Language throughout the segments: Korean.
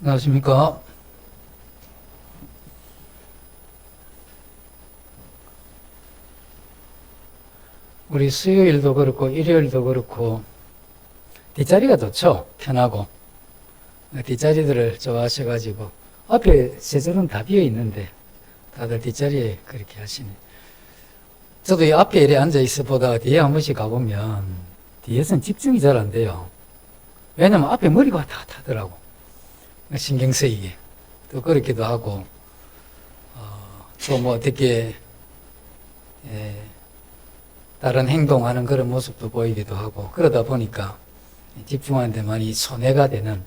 안녕하십니까. 우리 수요일도 그렇고 일요일도 그렇고 뒷자리가 좋죠. 편하고. 뒷자리들을 좋아하셔가지고 앞에 세절은 다 비어 있는데 다들 뒷자리에 그렇게 하시네. 저도 이 앞에 이렇게 앉아 있어 보다가 뒤에 한 번씩 가보면 뒤에서는 집중이 잘 안 돼요. 왜냐면 앞에 머리가 왔다 갔다 하더라고. 신경 쓰이게. 또 그렇기도 하고, 또 뭐 어떻게, 다른 행동하는 그런 모습도 보이기도 하고, 그러다 보니까 집중하는데 많이 손해가 되는,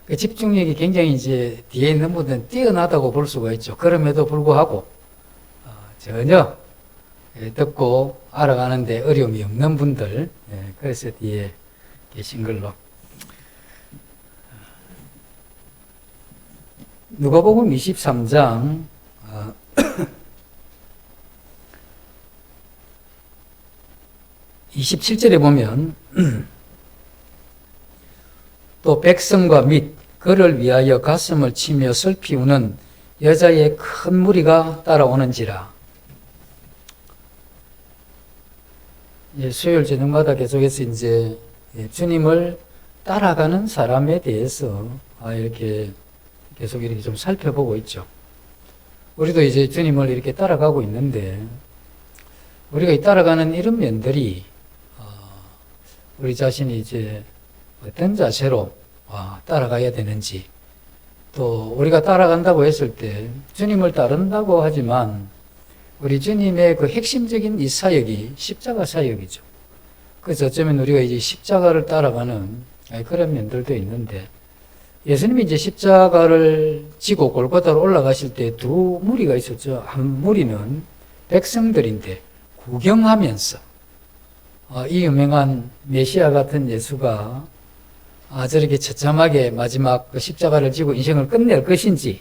그 집중력이 굉장히 이제 뒤에 있는 분들은 뛰어나다고 볼 수가 있죠. 그럼에도 불구하고, 전혀 듣고 알아가는데 어려움이 없는 분들, 그래서 뒤에 계신 걸로. 누가복음 23장 27절에 보면 또 백성과 및 그를 위하여 가슴을 치며 슬피 우는 여자의 큰 무리가 따라오는지라. 수요일 저녁마다 계속해서 이제 주님을 따라가는 사람에 대해서 이렇게 계속 이렇게 좀 살펴보고 있죠. 우리도 이제 주님을 이렇게 따라가고 있는데, 우리가 이 따라가는 이런 면들이, 우리 자신이 이제 어떤 자세로 따라가야 되는지, 또 우리가 따라간다고 했을 때, 주님을 따른다고 하지만, 우리 주님의 그 핵심적인 이 사역이 십자가 사역이죠. 그래서 어쩌면 우리가 이제 십자가를 따라가는 그런 면들도 있는데, 예수님이 이제 십자가를 지고 골고다로 올라가실 때 두 무리가 있었죠. 한 무리는 백성들인데 구경하면서 이 유명한 메시아 같은 예수가 저렇게 처참하게 마지막 그 십자가를 지고 인생을 끝낼 것인지,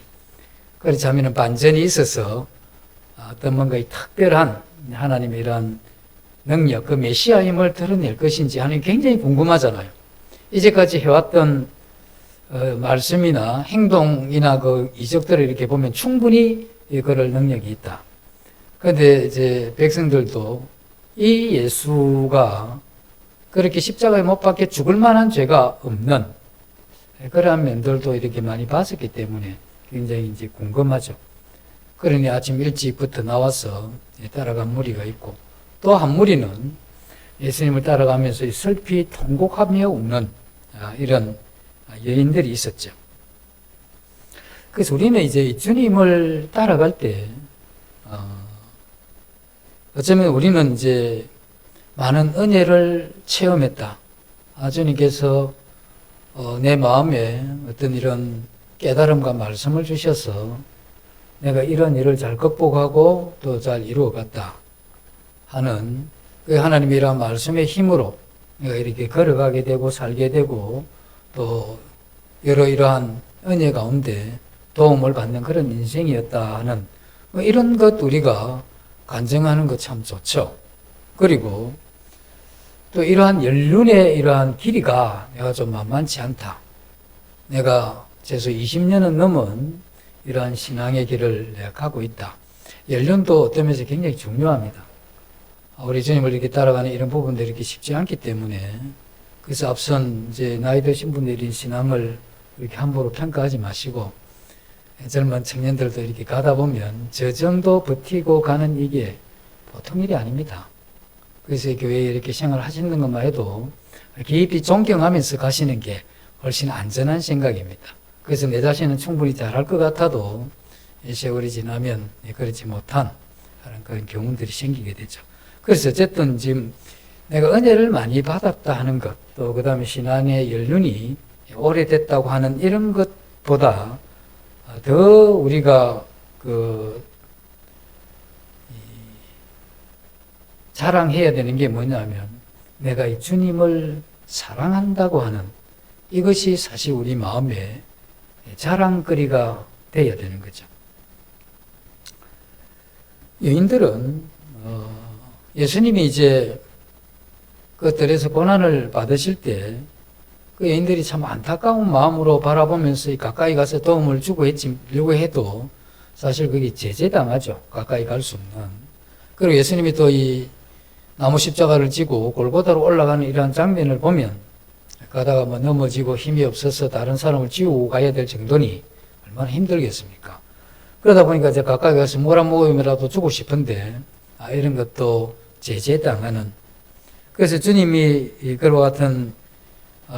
그렇자면 반전이 있어서 어떤 뭔가 이 특별한 하나님의 이러한 능력, 그 메시아임을 드러낼 것인지 하는 게 굉장히 궁금하잖아요. 이제까지 해왔던 말씀이나 행동이나 그 이적들을 이렇게 보면 충분히 그럴 능력이 있다. 그런데 이제 백성들도 이 예수가 그렇게 십자가에 못 박혀 죽을 만한 죄가 없는 그러한 면들도 이렇게 많이 봤었기 때문에 굉장히 이제 궁금하죠. 그러니 아침 일찍부터 나와서 따라간 무리가 있고, 또 한 무리는 예수님을 따라가면서 슬피 통곡하며 웃는 이런 여인들이 있었죠. 그래서 우리는 이제 주님을 따라갈 때, 어쩌면 우리는 이제 많은 은혜를 체험했다. 주님께서 내 마음에 어떤 이런 깨달음과 말씀을 주셔서 내가 이런 일을 잘 극복하고 또 잘 이루어갔다 하는 그 하나님의 이런 말씀의 힘으로 내가 이렇게 걸어가게 되고 살게 되고 또 이러이러한 은혜 가운데 도움을 받는 그런 인생이었다 하는 이런 것 우리가 간증하는 것 참 좋죠. 그리고 또 이러한 연륜의 이러한 길이가 내가 좀 만만치 않다. 내가 최소 20년은 넘은 이러한 신앙의 길을 내가 가고 있다. 연륜도 어떤 면에서 굉장히 중요합니다. 우리 주님을 이렇게 따라가는 이런 부분들이 이렇게 쉽지 않기 때문에, 그래서 앞선 이제 나이 드신 분들이 신앙을 이렇게 함부로 평가하지 마시고, 젊은 청년들도 이렇게 가다 보면 저 정도 버티고 가는 이게 보통 일이 아닙니다. 그래서 교회에 이렇게 생활하시는 것만 해도 깊이 존경하면서 가시는 게 훨씬 안전한 생각입니다. 그래서 내 자신은 충분히 잘할 것 같아도 세월이 지나면 그렇지 못한 그런 경우들이 생기게 되죠. 그래서 어쨌든 지금 내가 은혜를 많이 받았다 하는 것, 또 그 다음에 신앙의 연륜이 오래됐다고 하는 이런 것보다 더 우리가 자랑해야 되는 게 뭐냐면, 내가 이 주님을 사랑한다고 하는 이것이 사실 우리 마음에 자랑거리가 되어야 되는 거죠. 여인들은 예수님이 이제 그들에서 고난을 받으실 때 그 여인들이 참 안타까운 마음으로 바라보면서 가까이 가서 도움을 주려고 해도 사실 그게 제재당하죠. 가까이 갈 수 없는. 그리고 예수님이 또 이 나무 십자가를 지고 골고다로 올라가는 이러한 장면을 보면 가다가 뭐 넘어지고 힘이 없어서 다른 사람을 지우고 가야 될 정도니 얼마나 힘들겠습니까? 그러다 보니까 이제 가까이 가서 뭘 한 모금이라도 주고 싶은데 이런 것도 제재당하는. 그래서 주님이 그와 같은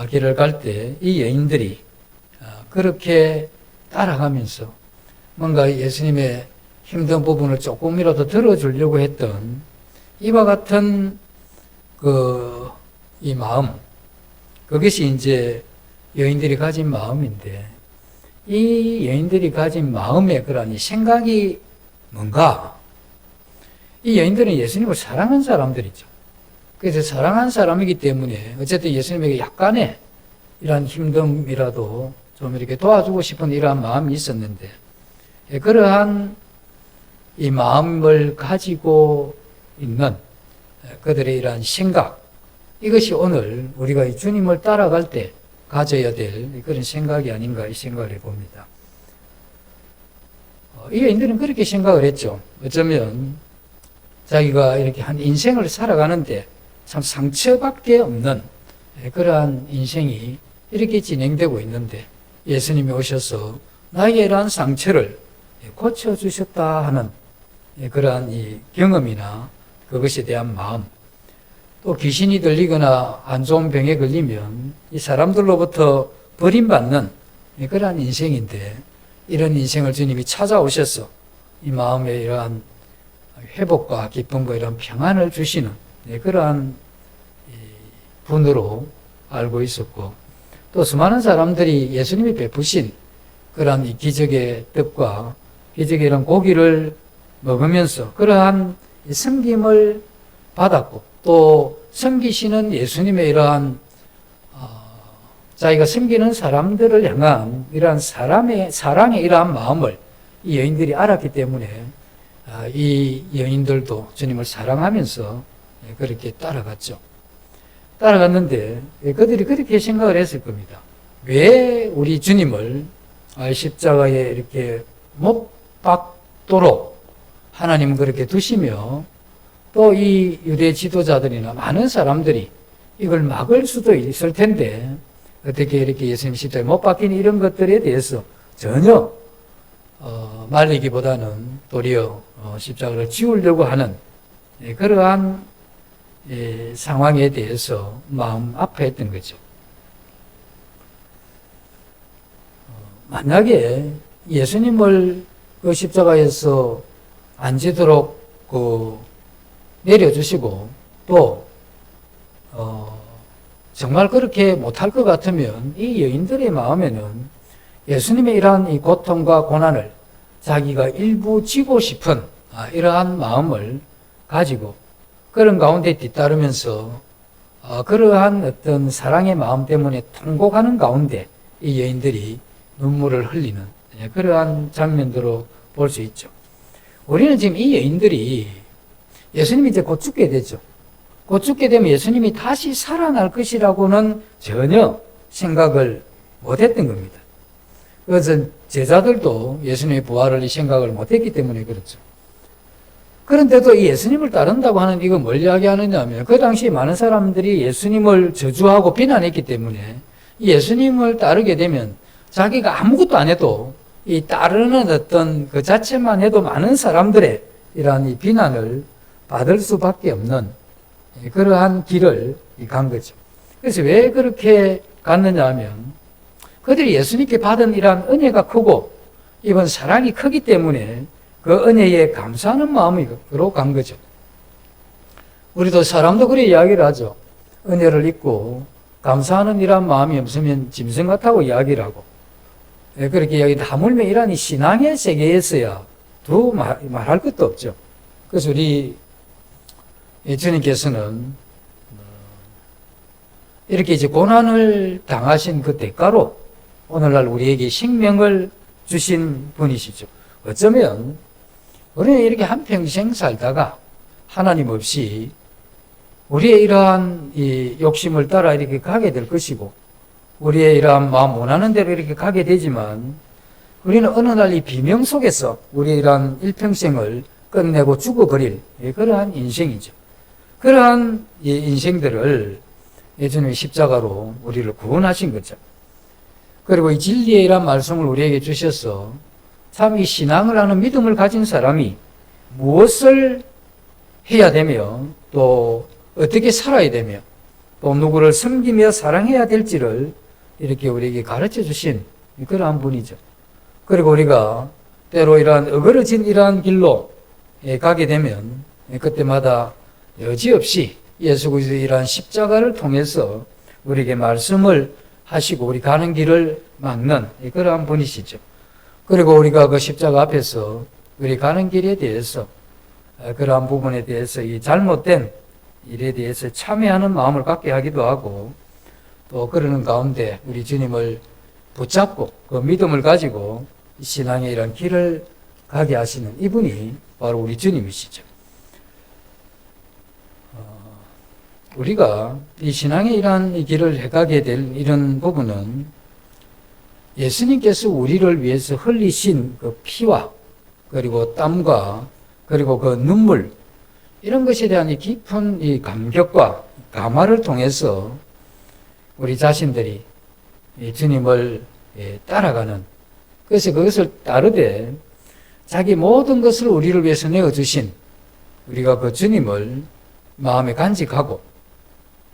길을 갈 때 이 여인들이 그렇게 따라가면서 뭔가 예수님의 힘든 부분을 조금이라도 들어주려고 했던 이와 같은 이 마음, 그것이 이제 여인들이 가진 마음인데, 이 여인들이 가진 마음의 그런 생각이 뭔가? 이 여인들은 예수님을 사랑한 사람들이죠. 그래서 사랑한 사람이기 때문에 어쨌든 예수님에게 약간의 이러한 힘듦이라도 좀 이렇게 도와주고 싶은 이러한 마음이 있었는데, 그러한 이 마음을 가지고 있는 그들의 이러한 생각, 이것이 오늘 우리가 이 주님을 따라갈 때 가져야 될 그런 생각이 아닌가 이 생각을 해봅니다. 이 여인들은 그렇게 생각을 했죠. 어쩌면 자기가 이렇게 한 인생을 살아가는데 참 상처밖에 없는 그러한 인생이 이렇게 진행되고 있는데 예수님이 오셔서 나에게 이러한 상처를 고쳐주셨다 하는 그러한 이 경험이나 그것에 대한 마음, 또 귀신이 들리거나 안 좋은 병에 걸리면 이 사람들로부터 버림받는 그러한 인생인데 이런 인생을 주님이 찾아오셔서 이 마음에 이러한 회복과 기쁨과 이런 평안을 주시는 그러한 분으로 알고 있었고, 또 수많은 사람들이 예수님이 베푸신 그러한 이 기적의 뜻과 기적의 이런 고기를 먹으면서 그러한 섬김을 받았고, 또 섬기시는 예수님의 이러한 자기가 섬기는 사람들을 향한 이러한 사랑의 이러한 마음을 이 여인들이 알았기 때문에 이 여인들도 주님을 사랑하면서 그렇게 따라갔죠. 따라갔는데 그들이 그렇게 생각을 했을 겁니다. 왜 우리 주님을 십자가에 이렇게 못 박도록 하나님은 그렇게 두시며 또 이 유대 지도자들이나 많은 사람들이 이걸 막을 수도 있을 텐데 어떻게 이렇게 예수님 십자가에 못 박힌 이런 것들에 대해서 전혀 말리기보다는 도리어 십자가를 지우려고 하는 그러한 상황에 대해서 마음 아파했던 거죠. 만약에 예수님을 그 십자가에서 안 지도록 내려주시고 또 정말 그렇게 못할 것 같으면 이 여인들의 마음에는 예수님의 이러한 이 고통과 고난을 자기가 일부 지고 싶은 이러한 마음을 가지고 그런 가운데 뒤따르면서 그러한 어떤 사랑의 마음 때문에 통곡하는 가운데 이 여인들이 눈물을 흘리는 그러한 장면들로 볼 수 있죠. 우리는 지금 이 여인들이 예수님이 이제 곧 죽게 되죠. 곧 죽게 되면 예수님이 다시 살아날 것이라고는 전혀 생각을 못했던 겁니다. 그래서 제자들도 예수님의 부활을 생각을 못했기 때문에 그렇죠. 그런데도 이 예수님을 따른다고 하는 이거 뭘 이야기하느냐 하면 그 당시 많은 사람들이 예수님을 저주하고 비난했기 때문에 예수님을 따르게 되면 자기가 아무것도 안 해도 이 따르는 어떤 그 자체만 해도 많은 사람들의 이러한 이 비난을 받을 수밖에 없는 그러한 길을 간 거죠. 그래서 왜 그렇게 갔느냐 하면 그들이 예수님께 받은 이러한 은혜가 크고 이번 사랑이 크기 때문에 그 은혜에 감사하는 마음으로 간 거죠. 우리도 사람도 그래 이야기를 하죠. 은혜를 잊고 감사하는 이러한 마음이 없으면 짐승 같다고 이야기를 하고 그렇게 이야기를 하물며 이러한 신앙의 세계에서야 더 말할 것도 없죠. 그래서 우리 주님께서는 이렇게 이제 고난을 당하신 그 대가로 오늘날 우리에게 생명을 주신 분이시죠. 어쩌면 우리는 이렇게 한평생 살다가 하나님 없이 우리의 이러한 이 욕심을 따라 이렇게 가게 될 것이고 우리의 이러한 마음 원하는 대로 이렇게 가게 되지만 우리는 어느 날 이 비명 속에서 우리의 이러한 일평생을 끝내고 죽어버릴 그러한 인생이죠. 그러한 이 인생들을 예수님이 십자가로 우리를 구원하신 거죠. 그리고 이 진리의 이러한 말씀을 우리에게 주셔서 참 이 신앙을 하는 믿음을 가진 사람이 무엇을 해야 되며 또 어떻게 살아야 되며 또 누구를 섬기며 사랑해야 될지를 이렇게 우리에게 가르쳐 주신 그러한 분이죠. 그리고 우리가 때로 이러한 어그러진 이러한 길로 가게 되면 그때마다 여지없이 예수 그리스도의 이러한 십자가를 통해서 우리에게 말씀을 하시고 우리 가는 길을 막는 그러한 분이시죠. 그리고 우리가 그 십자가 앞에서 우리 가는 길에 대해서 그러한 부분에 대해서 이 잘못된 일에 대해서 참회하는 마음을 갖게 하기도 하고 또 그러는 가운데 우리 주님을 붙잡고 그 믿음을 가지고 신앙의 이런 길을 가게 하시는 이분이 바로 우리 주님이시죠. 우리가 이 신앙의 이러한 길을 해가게 될 이런 부분은 예수님께서 우리를 위해서 흘리신 그 피와 그리고 땀과 그리고 그 눈물 이런 것에 대한 이 깊은 이 감격과 감화를 통해서 우리 자신들이 이 주님을 따라가는 그래서 그것을 따르되 자기 모든 것을 우리를 위해서 내어주신 우리가 그 주님을 마음에 간직하고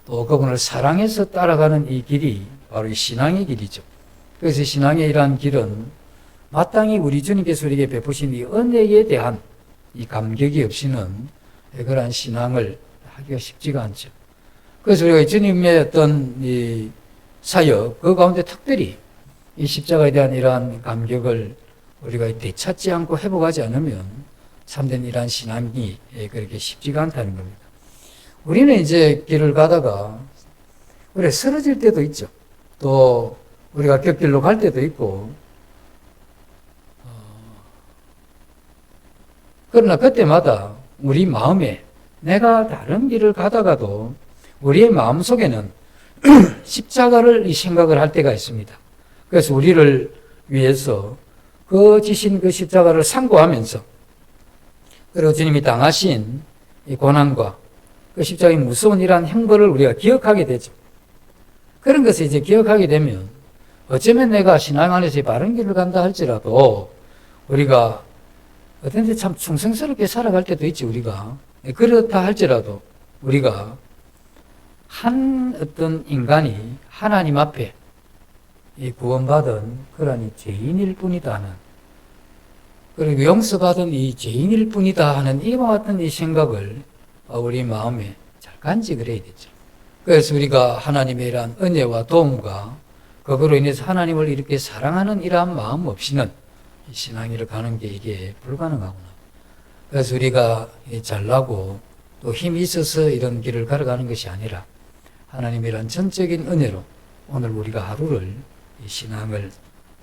또 그분을 사랑해서 따라가는 이 길이 바로 이 신앙의 길이죠. 그래서 신앙의 이러한 길은 마땅히 우리 주님께서 우리에게 베푸신 이 은혜에 대한 이 감격이 없이는 그러한 신앙을 하기가 쉽지가 않죠. 그래서 우리가 주님의 어떤 이 사역 그 가운데 특별히 이 십자가에 대한 이러한 감격을 우리가 되찾지 않고 회복하지 않으면 참된 이러한 신앙이 그렇게 쉽지가 않다는 겁니다. 우리는 이제 길을 가다가 우리가 쓰러질 때도 있죠. 또 우리가 곁길로 갈 때도 있고 그러나 그때마다 우리 마음에 내가 다른 길을 가다가도 우리의 마음속에는 십자가를 이 생각을 할 때가 있습니다. 그래서 우리를 위해서 그 지신 그 십자가를 상고하면서 그리고 주님이 당하신 이 고난과 그 십자가의 무서운 이러한 형벌을 우리가 기억하게 되죠. 그런 것을 이제 기억하게 되면 어쩌면 내가 신앙 안에서 바른 길을 간다 할지라도 우리가 어떤 데 참 충성스럽게 살아갈 때도 있지 우리가. 그렇다 할지라도 우리가 한 어떤 인간이 하나님 앞에 이 구원받은 그러한 죄인일 뿐이다 하는 그리고 용서받은 이 죄인일 뿐이다 하는 이와 같은 이 생각을 우리 마음에 잘 간직을 해야 되죠. 그래서 우리가 하나님의 이러한 은혜와 도움과 그거로 인해서 하나님을 이렇게 사랑하는 이러한 마음 없이는 이 신앙일을 가는 게 이게 불가능하구나. 그래서 우리가 잘나고 또 힘이 있어서 이런 길을 걸어가는 것이 아니라 하나님의 이런 전적인 은혜로 오늘 우리가 하루를 이 신앙을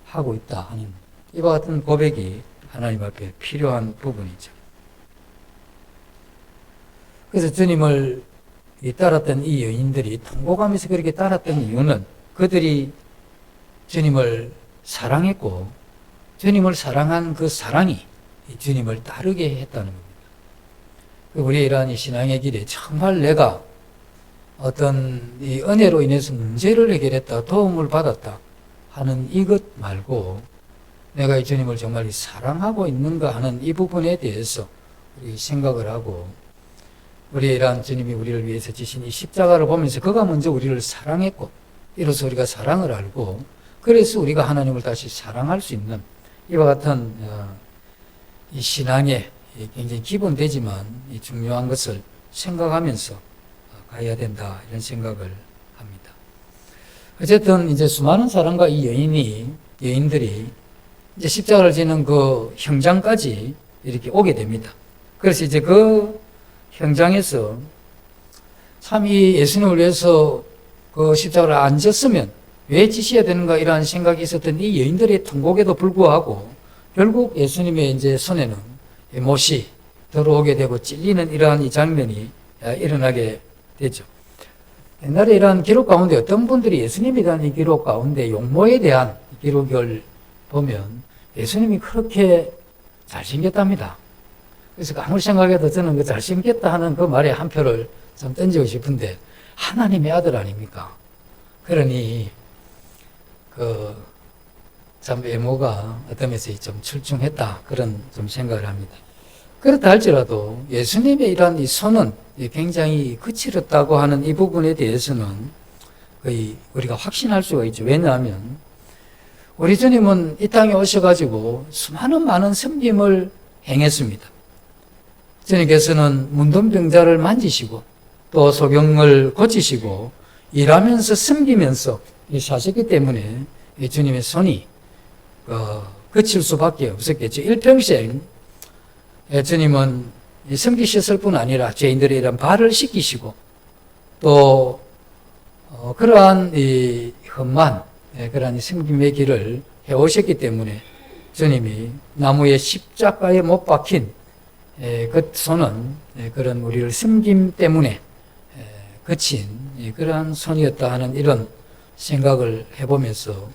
하고 있다 하는 이와 같은 고백이 하나님 앞에 필요한 부분이죠. 그래서 주님을 따랐던 이 여인들이 통곡하면서 그렇게 따랐던 이유는 그들이 주님을 사랑했고 주님을 사랑한 그 사랑이 주님을 따르게 했다는 겁니다. 우리의 이러한 이 신앙의 길에 정말 내가 어떤 이 은혜로 인해서 문제를 해결했다, 도움을 받았다 하는 이것 말고 내가 이 주님을 정말 사랑하고 있는가 하는 이 부분에 대해서 우리 생각을 하고 우리의 이러한 주님이 우리를 위해서 지신 이 십자가를 보면서 그가 먼저 우리를 사랑했고 이로써 우리가 사랑을 알고 그래서 우리가 하나님을 다시 사랑할 수 있는 이와 같은 이 신앙에 굉장히 기본되지만 중요한 것을 생각하면서 가야 된다 이런 생각을 합니다. 어쨌든 이제 수많은 사람과 이 여인들이 이제 십자가를 지는 그 현장까지 이렇게 오게 됩니다. 그래서 이제 그 현장에서 참 이 예수님을 위해서 그 십자가를 안 졌으면 왜 지셔야 되는가 이러한 생각이 있었던 이 여인들의 통곡에도 불구하고 결국 예수님의 이제 손에는 못이 들어오게 되고 찔리는 이러한 이 장면이 일어나게 되죠. 옛날에 이런 기록 가운데 어떤 분들이 예수님에 대한 이 기록 가운데 용모에 대한 기록을 보면 예수님이 그렇게 잘생겼답니다. 그래서 아무리 생각해도 저는 그 잘생겼다 하는 그 말에 한 표를 좀 던지고 싶은데 하나님의 아들 아닙니까? 그러니 참 외모가 어떤 면에서 좀 출중했다 그런 좀 생각을 합니다. 그렇다 할지라도 예수님의 이러한 이 손은 굉장히 거칠었다고 하는 이 부분에 대해서는 거의 우리가 확신할 수가 있죠. 왜냐하면 우리 주님은 이 땅에 오셔가지고 수많은 많은 섬김을 행했습니다. 주님께서는 문둥병자를 만지시고 또 소경을 고치시고 일하면서 섬기면서 사셨기 때문에 주님의 손이 거칠 수밖에 없었겠죠. 일평생 주님은 섬기셨을 뿐 아니라 죄인들의 이런 발을 씻기시고 또 그러한 이 험한 그러한 섬김의 길을 해오셨기 때문에 주님이 나무의 십자가에 못 박힌 그 손은 그런 우리를 섬김 때문에 거친 그러한 손이었다 하는 이런 생각을 해보면서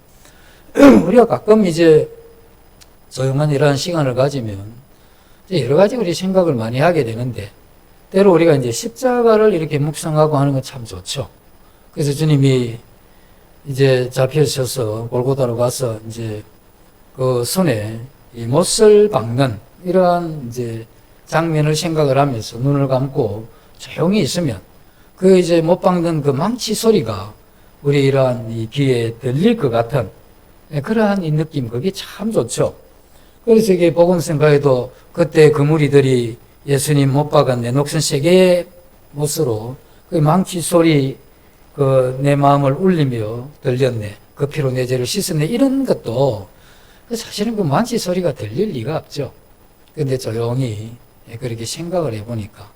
우리가 가끔 이제 조용한 이러한 시간을 가지면 여러 가지 우리 생각을 많이 하게 되는데 때로 우리가 이제 십자가를 이렇게 묵상하고 하는 건 참 좋죠. 그래서 주님이 이제 잡히셔서 골고다로 가서 이제 그 손에 이 못을 박는 이러한 이제 장면을 생각을 하면서 눈을 감고 조용히 있으면 그 이제 못 박는 그 망치 소리가 우리 이러한 이 귀에 들릴 것 같은 그러한 이 느낌, 그게 참 좋죠. 그래서 이게 복음성가에도 그때 그 무리들이 예수님 못 박은 내 녹슨 세 개의 못으로 그 망치 소리 내 마음을 울리며 들렸네. 그 피로 내 죄를 씻었네. 이런 것도 사실은 그 망치 소리가 들릴 리가 없죠. 근데 조용히 그렇게 생각을 해보니까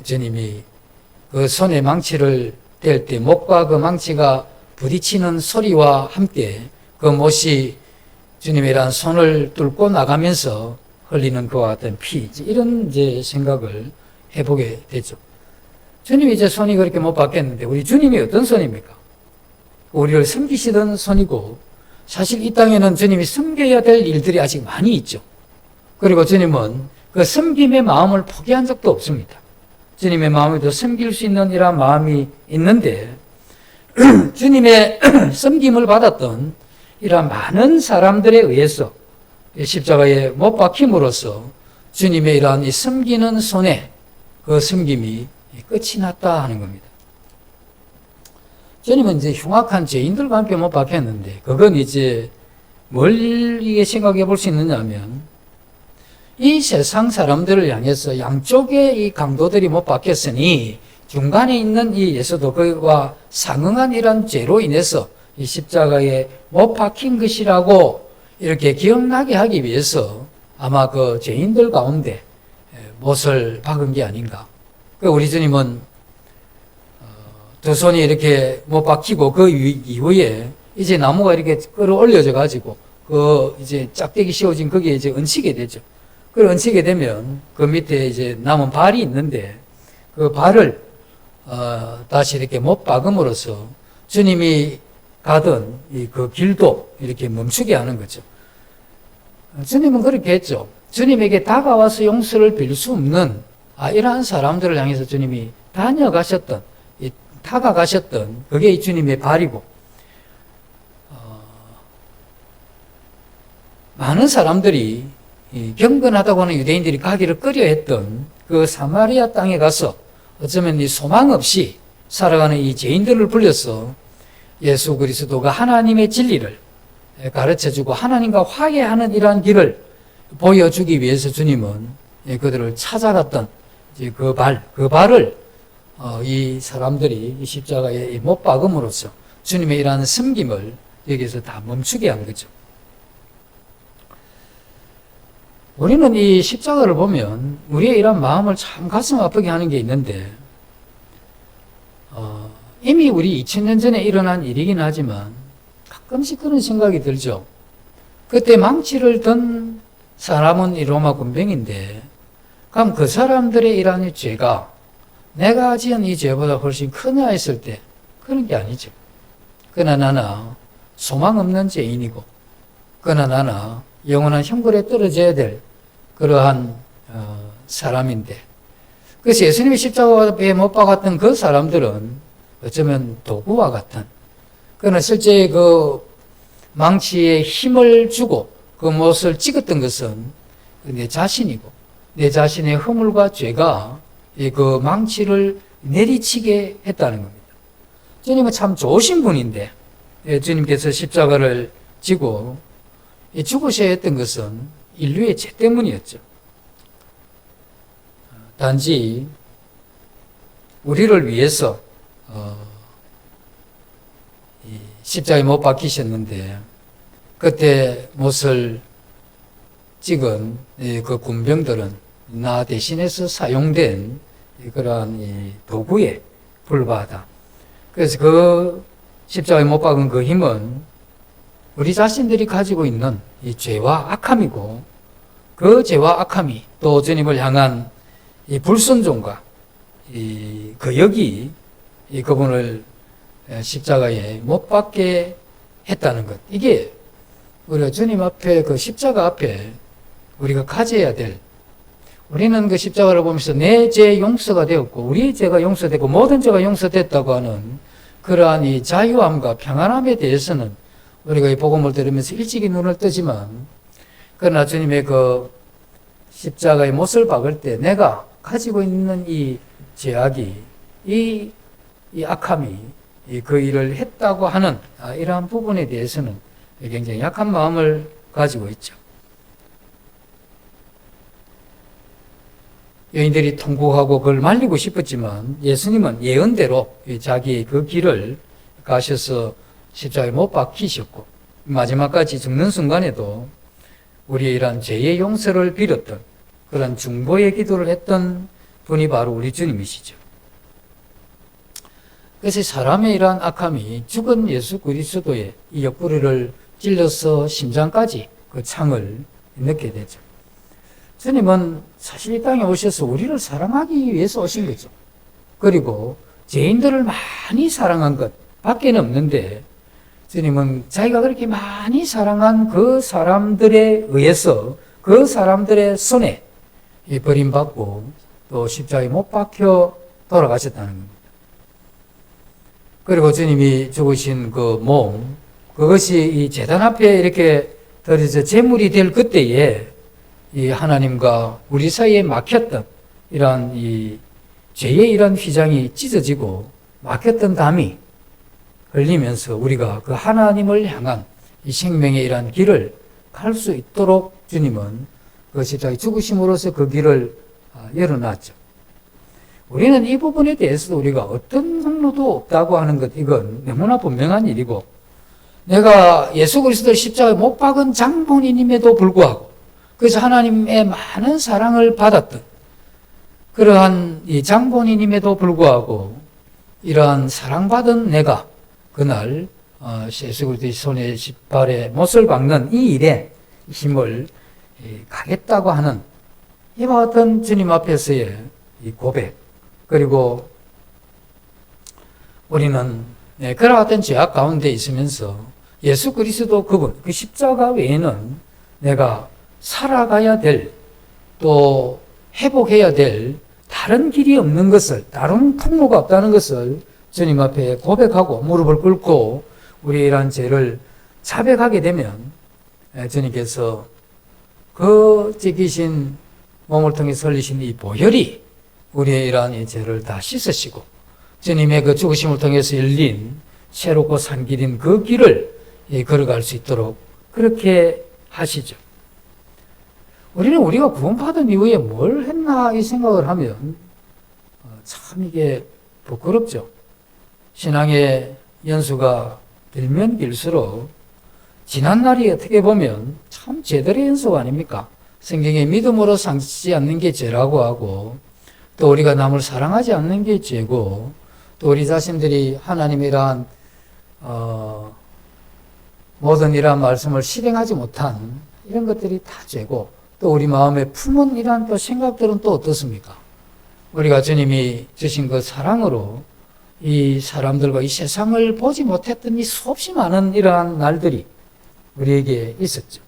주님이 그 손에 망치를 뗄 때 못과 그 망치가 부딪히는 소리와 함께 그 못이 주님이란 손을 뚫고 나가면서 흘리는 그와 같은 피, 이런 이제 생각을 해보게 되죠. 주님이 이제 손이 그렇게 못 박혔는데 우리 주님이 어떤 손입니까? 우리를 섬기시던 손이고 사실 이 땅에는 주님이 섬겨야 될 일들이 아직 많이 있죠. 그리고 주님은 그 섬김의 마음을 포기한 적도 없습니다. 주님의 마음에도 섬길 수 있는 이러한 마음이 있는데 주님의 섬김을 받았던 이러한 많은 사람들에 의해서 십자가에 못 박힘으로써 주님의 이러한 이 섬기는 손에 그 섬김이 끝이 났다 하는 겁니다. 주님은 이제 흉악한 죄인들과 함께 못 박혔는데 그건 이제 뭘 이게 생각해 볼 수 있느냐 하면 이 세상 사람들을 향해서 양쪽에 이 강도들이 못 박혔으니 중간에 있는 이 예수도 그와 상응한 이런 죄로 인해서 이 십자가에 못 박힌 것이라고 이렇게 기억나게 하기 위해서 아마 그 죄인들 가운데 못을 박은 게 아닌가. 우리 주님은 두 손이 이렇게 못 박히고 그 이후에 이제 나무가 이렇게 끌어올려져 가지고 그 이제 짝대기 씌워진 거기에 이제 얹히게 되죠. 그 얹히게 되면 그 밑에 이제 남은 발이 있는데 그 발을 다시 이렇게 못 박음으로써 주님이 가던 그 길도 이렇게 멈추게 하는 거죠. 주님은 그렇게 했죠. 주님에게 다가와서 용서를 빌 수 없는 이러한 사람들을 향해서 주님이 다가가셨던 그게 이 주님의 발이고 많은 사람들이 경건하다고 하는 유대인들이 가기를 꺼려했던 그 사마리아 땅에 가서 어쩌면 이 소망 없이 살아가는 이 죄인들을 불러서 예수 그리스도가 하나님의 진리를 가르쳐주고 하나님과 화해하는 이러한 길을 보여주기 위해서 주님은 그들을 찾아갔던 그 발을 이 사람들이 이 십자가에 못 박음으로써 주님의 이러한 섬김을 여기서 다 멈추게 한 거죠. 우리는 이 십자가를 보면 우리의 이런 마음을 참 가슴 아프게 하는 게 있는데 이미 우리 2000년 전에 일어난 일이긴 하지만 가끔씩 그런 생각이 들죠. 그때 망치를 든 사람은 이 로마 군병인데 그럼 그 사람들의 이러한 죄가 내가 지은 이 죄보다 훨씬 크냐 했을 때 그런 게 아니죠. 그러나 나나 소망 없는 죄인이고, 그러나 나나 영원한 형벌에 떨어져야 될 그러한 사람인데, 그래서 예수님이 십자가에 못 박았던 그 사람들은 어쩌면 도구와 같은, 그러나 실제 그 망치에 힘을 주고 그 못을 찍었던 것은 내 자신이고, 내 자신의 허물과 죄가 그 망치를 내리치게 했다는 겁니다. 주님은 참 좋으신 분인데, 주님께서 십자가를 지고 죽으셔야 했던 것은 인류의 죄 때문이었죠. 단지 우리를 위해서 십자가에 못 박히셨는데, 그때 못을 찍은 그 군병들은 나 대신해서 사용된 그러한 도구에 불과하다. 그래서 그 십자가에 못 박은 그 힘은 우리 자신들이 가지고 있는 이 죄와 악함이고, 그 죄와 악함이 또 주님을 향한 이 불순종과 이 거역이 그분을 십자가에 못 박게 했다는 것. 이게 우리가 주님 앞에, 그 십자가 앞에 우리가 가져야 될, 우리는 그 십자가를 보면서 내 죄 용서가 되었고 우리의 죄가 용서되고 모든 죄가 용서됐다고 하는 그러한 이 자유함과 평안함에 대해서는 우리가 이 복음을 들으면서 일찍이 눈을 뜨지만, 그러나 주님의 그 십자가에 못을 박을 때 내가 가지고 있는 이 죄악이, 이 악함이 그 일을 했다고 하는 이러한 부분에 대해서는 굉장히 약한 마음을 가지고 있죠. 여인들이 통곡하고 그걸 말리고 싶었지만 예수님은 예언대로 자기의 그 길을 가셔서 십자가에 못 박히셨고, 마지막까지 죽는 순간에도 우리의 이러한 죄의 용서를 빌었던 그런 중보의 기도를 했던 분이 바로 우리 주님이시죠. 그래서 사람의 이러한 악함이 죽은 예수 그리스도의 이 옆구리를 찔러서 심장까지 그 창을 넣게 되죠. 주님은 사실 이 땅에 오셔서 우리를 사랑하기 위해서 오신 거죠. 그리고 죄인들을 많이 사랑한 것 밖에 없는데, 주님은 자기가 그렇게 많이 사랑한 그 사람들에 의해서 그 사람들의 손에 버림받고 또 십자가에 못 박혀 돌아가셨다는 겁니다. 그리고 주님이 죽으신 그 몸, 그것이 이 제단 앞에 이렇게 들어서 제물이 될 그때에 이 하나님과 우리 사이에 막혔던 이러한 이 죄의 이러한 휘장이 찢어지고 막혔던 담이 흘리면서 우리가 그 하나님을 향한 이 생명의 이러한 길을 갈 수 있도록 주님은 그 십자가에 죽으심으로써 그 길을 열어놨죠. 우리는 이 부분에 대해서도 우리가 어떤 항로도 없다고 하는 것, 이건 너무나 분명한 일이고, 내가 예수 그리스도를 십자가에 못 박은 장본인임에도 불구하고, 그래서 하나님의 많은 사랑을 받았던 그러한 이 장본인임에도 불구하고 이러한 사랑받은 내가 그날 예수 그리스도의 손에 발에 못을 박는 이 일에 힘을 가겠다고 하는 이와 같은 주님 앞에서의 이 고백, 그리고 우리는 그와 같은 죄악 가운데 있으면서 예수 그리스도 그분, 그 십자가 외에는 내가 살아가야 될, 또 회복해야 될 다른 길이 없는 것을, 다른 통로가 없다는 것을 주님 앞에 고백하고 무릎을 꿇고 우리의 이러한 죄를 자백하게 되면 주님께서 그 찢기신 몸을 통해 설리신 이 보혈이 우리의 이러한 이 죄를 다 씻으시고 주님의 그 죽으심을 통해서 열린 새롭고 산 길인 그 길을 걸어갈 수 있도록 그렇게 하시죠. 우리는 우리가 구원받은 이후에 뭘 했나 이 생각을 하면 참 이게 부끄럽죠. 신앙의 연수가 길면 길수록 지난 날이 어떻게 보면 참 제들의 연수가 아닙니까? 성경에 믿음으로 상치지 않는 게 죄라고 하고, 또 우리가 남을 사랑하지 않는 게 죄고, 또 우리 자신들이 하나님이란 모든 이러한 말씀을 실행하지 못한 이런 것들이 다 죄고, 또 우리 마음에 품은 이러한 또 생각들은 또 어떻습니까? 우리가 주님이 주신 그 사랑으로 이 사람들과 이 세상을 보지 못했던 이 수없이 많은 이러한 날들이 우리에게 있었죠.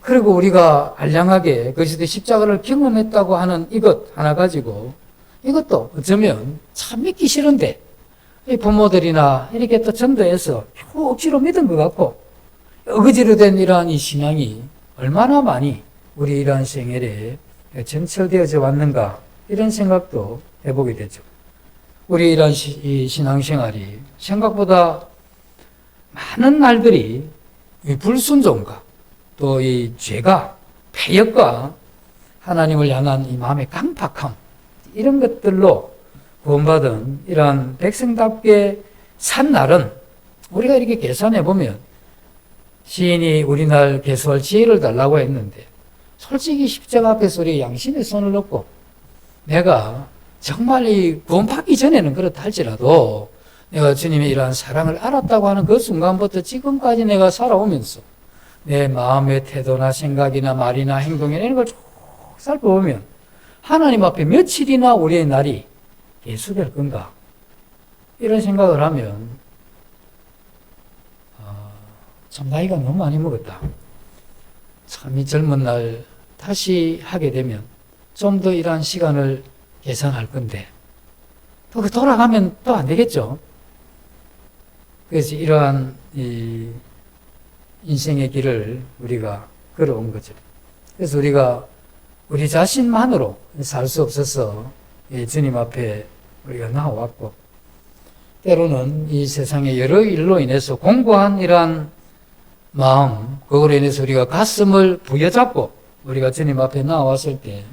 그리고 우리가 알량하게 그리스도의 십자가를 경험했다고 하는 이것 하나 가지고 이것도 어쩌면 참 믿기 싫은데 이 부모들이나 이렇게 또 전도해서 억지로 믿은 것 같고 어거지로 된 이러한 이 신앙이 얼마나 많이 우리 이러한 생애에 전철되어져 왔는가 이런 생각도 해보게 되죠. 우리 이러한 이 신앙생활이 생각보다 많은 날들이 이 불순종과 또 이 죄가 패역과 하나님을 향한 이 마음의 강팍함 이런 것들로 구원받은 이러한 백성답게 산 날은 우리가 이렇게 계산해 보면 시인이 우리날 개수할 지혜를 달라고 했는데 솔직히 십자가 앞에서 우리 양심의 손을 넣고 내가 정말 이 구원받기 전에는 그렇다 할지라도 내가 주님의 이러한 사랑을 알았다고 하는 그 순간부터 지금까지 내가 살아오면서 내 마음의 태도나 생각이나 말이나 행동이나 이런 걸 쭉 살펴보면 하나님 앞에 며칠이나 우리의 날이 예수될 건가 이런 생각을 하면 참 나이가 너무 많이 먹었다. 참 이 젊은 날 다시 하게 되면 좀 더 이러한 시간을 계산할 건데 또 돌아가면 또 안 되겠죠. 그래서 이러한 이 인생의 길을 우리가 걸어온 거죠. 그래서 우리가 우리 자신만으로 살 수 없어서 주님 앞에 우리가 나와왔고 때로는 이 세상의 여러 일로 인해서 공고한 이러한 마음 그걸로 인해서 우리가 가슴을 부여잡고 우리가 주님 앞에 나왔을 때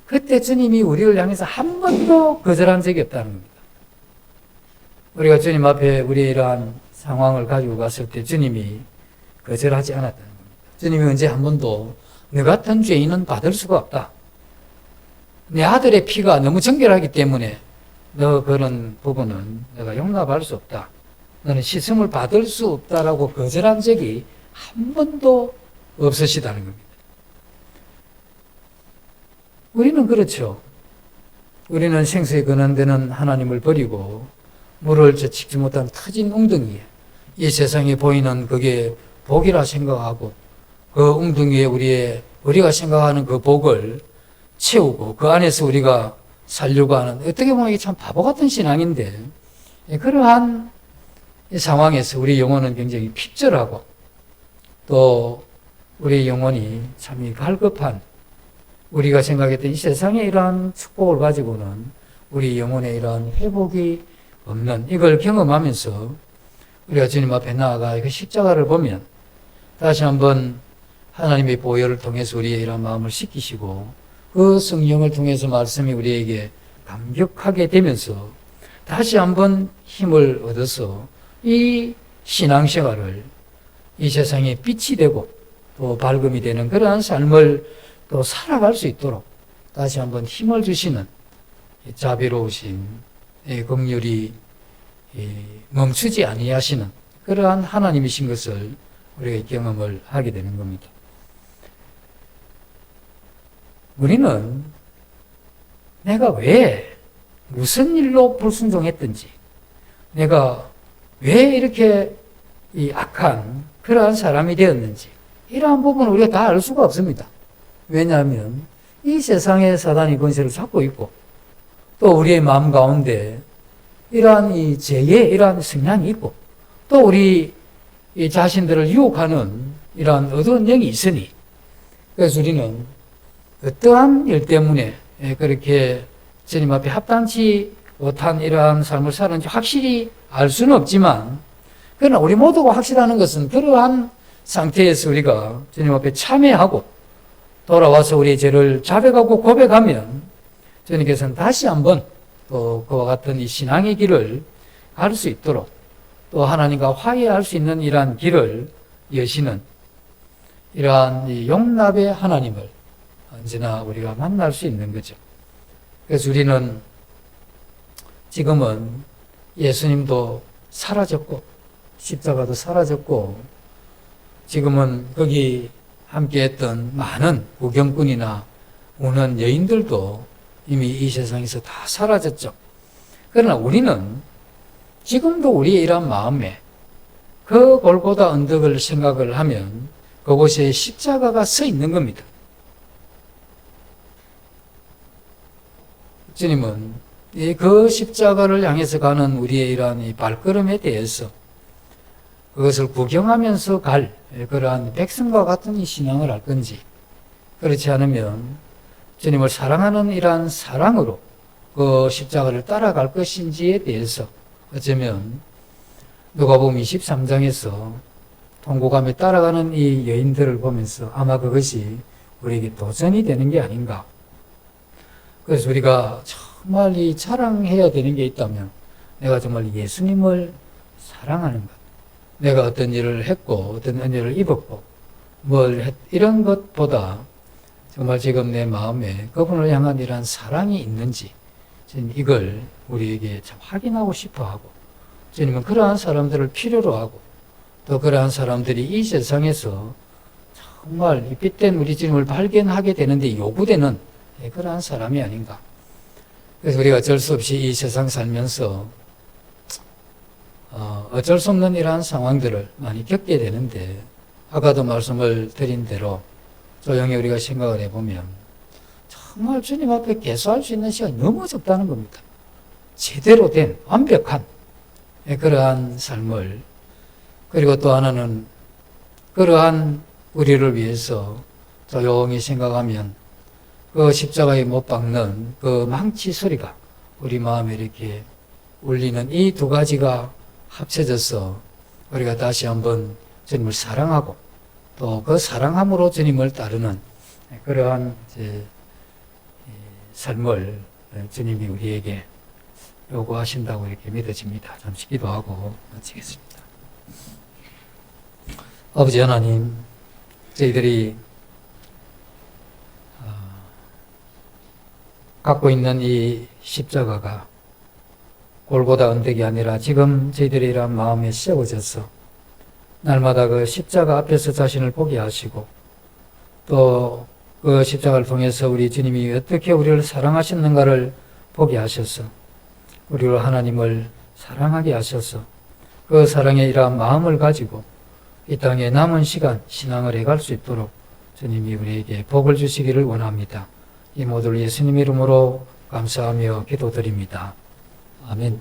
그때 주님이 우리를 향해서 한 번도 거절한 적이 없다는 겁니다. 우리가 주님 앞에 우리의 이러한 상황을 가지고 갔을 때 주님이 거절하지 않았다는 겁니다. 주님이 언제 한 번도 너 같은 죄인은 받을 수가 없다. 내 아들의 피가 너무 정결하기 때문에 너 그런 부분은 내가 용납할 수 없다. 너는 시승을 받을 수 없다라고 거절한 적이 한 번도 없으시다는 겁니다. 우리는 그렇죠. 우리는 생수에 근원되는 하나님을 버리고 물을 젖히지 못한 터진 웅덩이에 이 세상에 보이는 그게 복이라 생각하고 그 웅덩이에 우리가 생각하는 그 복을 채우고 그 안에서 우리가 살려고 하는 어떻게 보면 이게 참 바보 같은 신앙인데 그러한 상황에서 우리 영혼은 굉장히 핍절하고 또 우리 영혼이 참 갈급한 우리가 생각했던 이 세상의 이러한 축복을 가지고는 우리 영혼의 이러한 회복이 없는 이걸 경험하면서 우리가 주님 앞에 나아가 그 십자가를 보면 다시 한번 하나님의 보혈을 통해서 우리의 이러한 마음을 씻기시고 그 성령을 통해서 말씀이 우리에게 감격하게 되면서 다시 한번 힘을 얻어서 이 신앙생활을 이 세상에 빛이 되고 또 밝음이 되는 그러한 삶을 또 살아갈 수 있도록 다시 한번 힘을 주시는 자비로우신 긍휼이 멈추지 아니하시는 그러한 하나님이신 것을 우리가 경험을 하게 되는 겁니다. 우리는 내가 왜 무슨 일로 불순종했든지 내가 왜 이렇게 이 악한 그러한 사람이 되었는지 이러한 부분을 우리가 다 알 수가 없습니다. 왜냐하면 이 세상에 사단이 권세를 잡고 있고 또 우리의 마음 가운데 이러한 이 죄의 이러한 성향이 있고 또 우리 이 자신들을 유혹하는 이러한 어두운 영이 있으니 그래서 우리는 어떠한 일 때문에 그렇게 주님 앞에 합당치 못한 이러한 삶을 사는지 확실히 알 수는 없지만 그러나 우리 모두가 확실하는 것은 그러한 상태에서 우리가 주님 앞에 참회하고 돌아와서 우리의 죄를 자백하고 고백하면 주님께서는 다시 한번 또 그와 같은 이 신앙의 길을 갈 수 있도록 또 하나님과 화해할 수 있는 이러한 길을 여시는 이러한 이 용납의 하나님을 언제나 우리가 만날 수 있는 거죠. 그래서 우리는 지금은 예수님도 사라졌고 십자가도 사라졌고 지금은 거기 함께했던 많은 구경꾼이나 우는 여인들도 이미 이 세상에서 다 사라졌죠. 그러나 우리는 지금도 우리의 이러한 마음에 그 골고다 언덕을 생각을 하면 그곳에 십자가가 서 있는 겁니다. 주님은 그 십자가를 향해서 가는 우리의 이러한 이 발걸음에 대해서 그것을 구경하면서 갈 그러한 백성과 같은 이 신앙을 할 건지, 그렇지 않으면 주님을 사랑하는 이러한 사랑으로 그 십자가를 따라갈 것인지에 대해서 어쩌면 누가복음 23장에서 통곡하며 따라가는 이 여인들을 보면서 아마 그것이 우리에게 도전이 되는 게 아닌가. 그래서 우리가 정말 이 자랑해야 되는 게 있다면 내가 정말 예수님을 사랑하는 것, 내가 어떤 일을 했고 어떤 은혜를 입었고 이런 것보다 정말 지금 내 마음에 그분을 향한 이러한 사랑이 있는지 이걸 우리에게 참 확인하고 싶어 하고, 주님은 그러한 사람들을 필요로 하고 또 그러한 사람들이 이 세상에서 정말 이 빛된 우리 주님을 발견하게 되는데 요구되는 그러한 사람이 아닌가. 그래서 우리가 어쩔 수 없이 이 세상 살면서 어쩔 수 없는 이러한 상황들을 많이 겪게 되는데, 아까도 말씀을 드린 대로 조용히 우리가 생각을 해보면 정말 주님 앞에 개수할 수 있는 시간이 너무 적다는 겁니다. 제대로 된 완벽한 그러한 삶을, 그리고 또 하나는 그러한 우리를 위해서 조용히 생각하면 그 십자가에 못 박는 그 망치 소리가 우리 마음에 이렇게 울리는 이 두 가지가 합쳐져서 우리가 다시 한번 주님을 사랑하고 또 그 사랑함으로 주님을 따르는 그러한 삶을 주님이 우리에게 요구하신다고 이렇게 믿어집니다. 잠시 기도하고 마치겠습니다. 아버지 하나님, 저희들이 갖고 있는 이 십자가가 골고다 언덕이 아니라 지금 저희들의 이러한 마음에 세워져서 날마다 그 십자가 앞에서 자신을 보게 하시고 또 그 십자가를 통해서 우리 주님이 어떻게 우리를 사랑하셨는가를 보게 하셔서 우리로 하나님을 사랑하게 하셔서 그 사랑의 이러한 마음을 가지고 이 땅에 남은 시간 신앙을 해갈 수 있도록 주님이 우리에게 복을 주시기를 원합니다. 이 모두를 예수님 이름으로 감사하며 기도드립니다. 아멘.